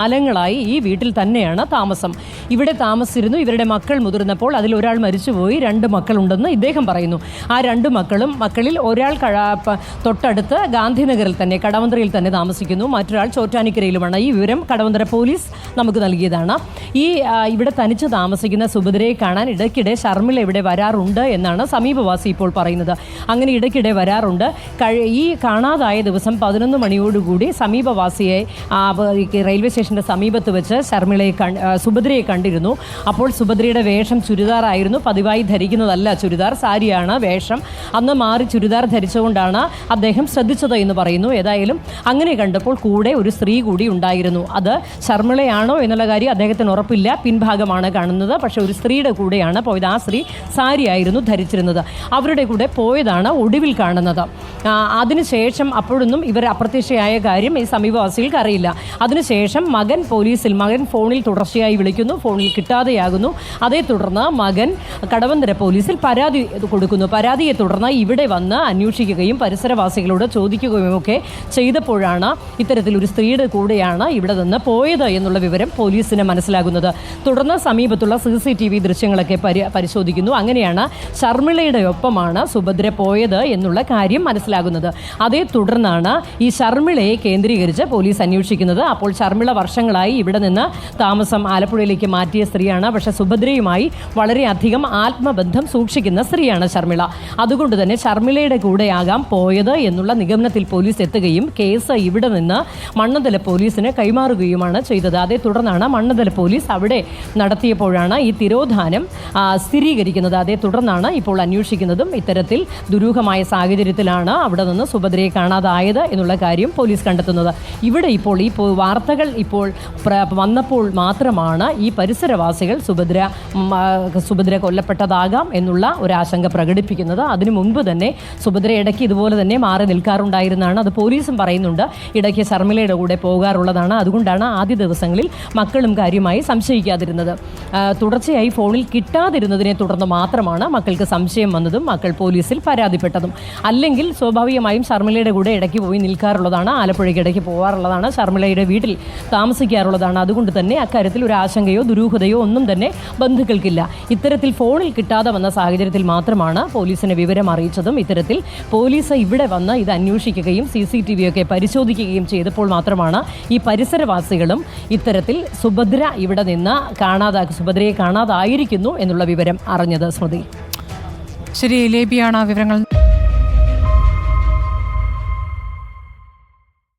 കാലങ്ങളായി ഈ വീട്ടിൽ തന്നെയാണ് താമസം. ഇവിടെ താമസിച്ചിരുന്നു. ഇവരുടെ മക്കൾ മുതിർന്നപ്പോൾ അതിലൊരാൾ മരിച്ചുപോയി. 2 മക്കളുണ്ടെന്ന് ഇദ്ദേഹം പറയുന്നു. ആ 2 മക്കളിൽ ഒരാൾ തൊട്ടടുത്ത് ഗാന്ധിനഗറിൽ തന്നെ കടവന്ത്രയിൽ തന്നെ താമസിക്കുന്നു, മറ്റൊരാൾ ചോറ്റാനിക്കരയിലുമാണ്. ഈ വിവരം കടവന്ത്ര പോലീസ് നമുക്ക് നൽകിയതാണ്. ഇവിടെ തനിച്ച് താമസിക്കുന്ന സുഭദ്രയെ കാണാൻ ഇടയ്ക്കിടെ ഷർമിള ഇവിടെ വരാറുണ്ട് എന്നാണ് സമീപവാസി ഇപ്പോൾ പറയുന്നത്. അങ്ങനെ ഇടയ്ക്കിടെ വരാറുണ്ട്. ഈ കാണാതായ ദിവസം 11 മണിയോടുകൂടി സമീപവാസിയെ റെയിൽവേ സ്റ്റേഷൻ്റെ സമീപത്ത് വെച്ച് സുഭദ്രയെ കണ്ടിരുന്നു. അപ്പോൾ സുഭദ്രയുടെ വേഷം ചുരിദാറായിരുന്നു. പതിവായി ധരിക്കുന്നതല്ല ചുരിദാർ, സാരിയാണ് വേഷം. അന്ന് മാറി ചുരിദാർ ധരിച്ചുകൊണ്ടാണ് അദ്ദേഹം ശ്രദ്ധിച്ചത് എന്ന് പറയുന്നു. ഏതായാലും അങ്ങനെ കണ്ടപ്പോൾ കൂടെ ഒരു സ്ത്രീ കൂടി ഉണ്ടായിരുന്നു. അത് ഷർമിളയാണോ എന്നുള്ള കാര്യം അദ്ദേഹത്തിന് ഉറപ്പില്ല. പിൻഭാഗമാണ് കാണുന്നത്. പക്ഷേ ഒരു സ്ത്രീയുടെ കൂടെയാണ് പോയത്. ആ സ്ത്രീ സാരിയായിരുന്നു ധരിച്ചിരുന്നത്. അവരുടെ കൂടെ പോയതാണ് ഒടുവിൽ കാണുന്നത്. അതിനുശേഷം അപ്പോഴൊന്നും ഇവർ അപ്രത്യക്ഷയായ കാര്യം ഈ സമീപവാസികൾക്ക് അറിയില്ല. അതിനുശേഷം മകൻ ഫോണിൽ തുടർച്ചയായി വിളിക്കുന്നു. ഫോണിൽ കിട്ടാതെയാകുന്നു. അതേ തുടർന്ന് മകൻ കടവന്തര പോലീസിൽ പരാതി കൊടുക്കുന്നു. പരാതിയെ തുടർന്ന് ഇവിടെ വന്ന് അന്വേഷിക്കുകയും പരിസരവാസികളോട് ചോദിക്കുകയും ഒക്കെ ചെയ്തപ്പോഴാണ് ഇത്തരത്തിലൊരു സ്ത്രീയുടെ കൂടെയാണ് ഇവിടെ നിന്ന് പോയത് എന്നുള്ള വിവരം പോലീസിന് മനസ്സിലാകുന്നത്. തുടർന്ന് സമീപത്തുള്ള CCTV ദൃശ്യങ്ങളൊക്കെ പരിശോധിക്കുന്നു. അങ്ങനെയാണ് ഷർമിളയുടെ ഒപ്പമാണ് സുഭദ്ര പോയത് എന്നുള്ള കാര്യം മനസ്സിലാകുന്നത്. അതേ തുടർന്നാണ് ഈ ഷർമിളയെ കേന്ദ്രീകരിച്ച് പോലീസ് അന്വേഷിക്കുന്നത്. അപ്പോൾ ഷർമിള വർഷങ്ങളായി ഇവിടെ നിന്ന് താമസം ആലപ്പുഴയിലേക്ക് മാറ്റിയ സ്ത്രീയാണ്. പക്ഷേ സുഭദ്രയുമായി വളരെയധികം ആത്മബന്ധം സൂക്ഷിക്കുന്ന സ്ത്രീയാണ് ഷർമിള. അതുകൊണ്ട് തന്നെ ഷർമിളയുടെ കൂടെയാകാം പോയത് എന്നുള്ള നിഗമനത്തിൽ പോലീസ് എത്തുകയും കേസ് ഇവിടെ നിന്ന് മണ്ണന്തല പോലീസിന് കൈമാറുകയുമാണ് ചെയ്തത്. അതേ തുടർന്നാണ് മണ്ണന്തല പോലീസ് അവിടെ നടത്തിയപ്പോഴാണ് ഈ തിരോധാനം സ്ഥിരീകരിക്കുന്നത്. അതേ തുടർന്നാണ് ഇപ്പോൾ അന്വേഷിക്കുന്നതും. ഇത്തരത്തിൽ ദുരൂഹമായ സാഹചര്യത്തിലാണ് അവിടെ നിന്ന് സുഭദ്രയെ കാണാതായത് എന്നുള്ള കാര്യം പോലീസ് കണ്ടെത്തുന്നത്. ഇവിടെ ഇപ്പോൾ ഈ വാർത്തകൾ ഇപ്പോൾ വന്നപ്പോൾ മാത്രമാണ് ഈ പരിസരവാസികൾ സുഭദ്ര കൊല്ലപ്പെട്ടതാകാം എന്നുള്ള ഒരു ആശങ്ക പ്രകടിപ്പിക്കുന്നത്. അതിനു മുൻപ് തന്നെ സുഭദ്ര ഇടയ്ക്ക് ഇതുപോലെ തന്നെ മാറി നിൽക്കാറുണ്ടായിരുന്നാണ്. അത് പോലീസും പറയുന്നുണ്ട്. ഇടയ്ക്ക് ഷർമിളയുടെ കൂടെ പോകാറുള്ളതാണ്. അതുകൊണ്ടാണ് ആദ്യ ദിവസങ്ങളിൽ മക്കളും കാര്യമായി സംശയിക്കാതിരുന്നത്. തുടർച്ചയായി ഫോണിൽ കിട്ടാതിരുന്നതിനെ തുടർന്ന് മാത്രമാണ് മക്കൾക്ക് സംശയം വന്നതും മക്കൾ പോലീസിൽ പരാതിപ്പെട്ടതും. അല്ലെങ്കിൽ സ്വാഭാവികമായും ഷർമിളയുടെ കൂടെ ഇടയ്ക്ക് പോയി നിൽക്കാറുള്ളതാണ്. ആലപ്പുഴയ്ക്ക് ഇടയ്ക്ക് പോകാറുള്ളതാണ്. ഷർമിളയുടെ വീട്ടിൽ താമസിക്കാറുള്ളതാണ്. അതുകൊണ്ട് തന്നെ അക്കാര്യത്തിൽ ഒരു ആശങ്കയോ ദുരൂഹതയോ ഒന്നും തന്നെ ബന്ധുക്കൾക്കില്ല. ഇത്തരത്തിൽ ഫോണിൽ കിട്ടാതെ വന്ന സാഹചര്യത്തിൽ മാത്രമാണ് പോലീസിനെ വിവരം അറിയിച്ചതും. ഇത്തരത്തിൽ പോലീസ് ഇവിടെ വന്ന് ഇത് അന്വേഷിക്കുകയും CCTV ഒക്കെ പരിശോധിക്കുകയും ചെയ്തപ്പോൾ മാത്രമാണ് ഈ പരിസരവാസികളും ഇത്തരത്തിൽ സുഭദ്രയെ കാണാതായിരിക്കുന്നു എന്നുള്ള വിവരം അറിഞ്ഞത്. സ്മൃതി. ശരി, ലേബിയാണ് വിവരങ്ങൾ.